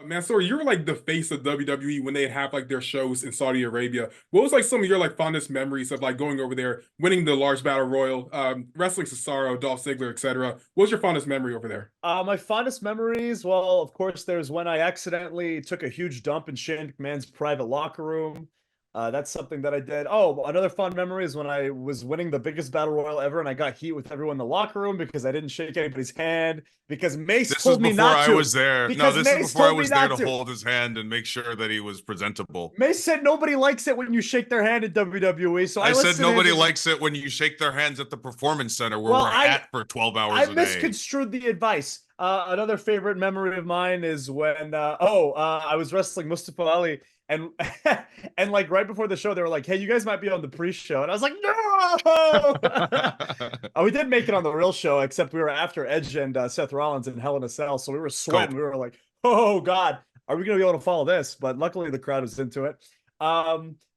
Mansoor, you're like the face of WWE when they have like their shows in Saudi Arabia. What was like some of your like fondest memories of like going over there, winning the large battle royal, wrestling Cesaro, Dolph Ziggler, etc.? What was your fondest memory over there? My fondest memories, well, of course, there's when I accidentally took a huge dump in Shane McMahon's private locker room. That's something that I did. Oh, another fond memory is when I was winning the biggest battle royal ever, and I got heat with everyone in the locker room because I didn't shake anybody's hand because Mace This was told me before not I to. was there. No, Because this is Mace before I told me was there not to to. hold his hand and make sure that he was presentable. Mace said nobody likes it when you shake their hand in WWE, so I I said listened to nobody him. likes it when you shake their hands at the performance center where Well, we're at for 12 I hours a day. misconstrued the advice. Another favorite memory of mine is when I was wrestling Mustafa Ali and and like right before the show they were like, "Hey, you guys might be on the pre-show," and I was like, "No!" We did make it on the real show, except we were after Edge and Seth Rollins in Hell in a Cell, so we were Cope. sweating. We were like, "Oh God, are we gonna be able to follow this?" But luckily, the crowd was into it.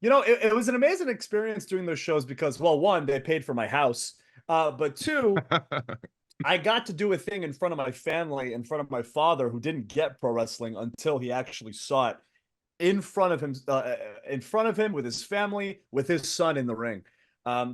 It was an amazing experience doing those shows because, well, one, they paid for my house. But two, I got to do a thing in front of my family, in front of my father, who didn't get pro wrestling until he actually saw it in front of him with his family, with his son in the ring.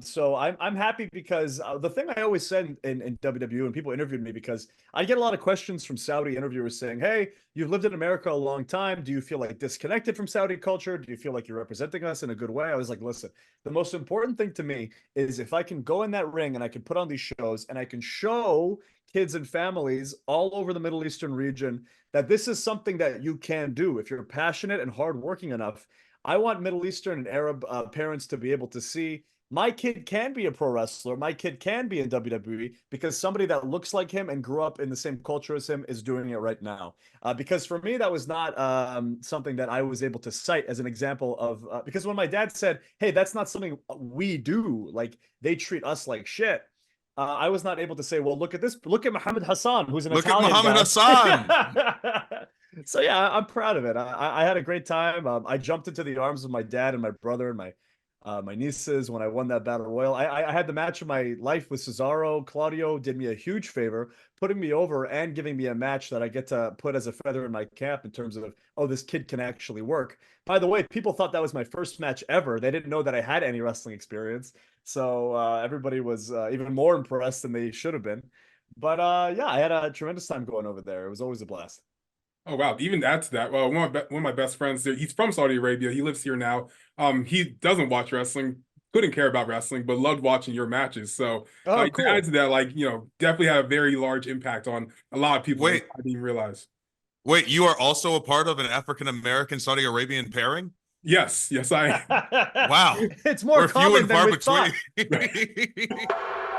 So I'm happy because the thing I always said in WWE and people interviewed me because I get a lot of questions from Saudi interviewers saying, "Hey, you've lived in America a long time. Do you feel like disconnected from Saudi culture? Do you feel like you're representing us in a good way?" I was like, "Listen, the most important thing to me is if I can go in that ring and I can put on these shows and I can show kids and families all over the Middle Eastern region that this is something that you can do if you're passionate and hardworking enough. I want Middle Eastern and Arab parents to be able to see my kid can be a pro wrestler. My kid can be in WWE because somebody that looks like him and grew up in the same culture as him is doing it right now. Because for me, that was not something that I was able to cite as an example of, because when my dad said, "Hey, that's not something we do, like they treat us like shit." I was not able to say, "Well, look at this. Look at Muhammad Hassan, who's an Look at Italian Muhammad guy." Hassan. So yeah, I'm proud of it. I had a great time. I jumped into the arms of my dad and my brother and my nieces when I won that battle royal. I had the match of my life with Cesaro. Claudio did me a huge favor, putting me over and giving me a match that I get to put as a feather in my cap in terms of, oh, this kid can actually work. By the way, people thought that was my first match ever. They didn't know that I had any wrestling experience. So everybody was even more impressed than they should have been. But yeah, I had a tremendous time going over there. It was always a blast. Oh wow, even add to that. Well, one of my best friends there, he's from Saudi Arabia. He lives here now. He doesn't watch wrestling, couldn't care about wrestling, but loved watching your matches. So Oh, to add cool. to that, like, definitely had a very large impact on a lot of people that Wait, I didn't even realize. wait, you are also a part of an African American Saudi Arabian pairing? Yes, yes, I Wow. It's more We're few common and than far we between. thought.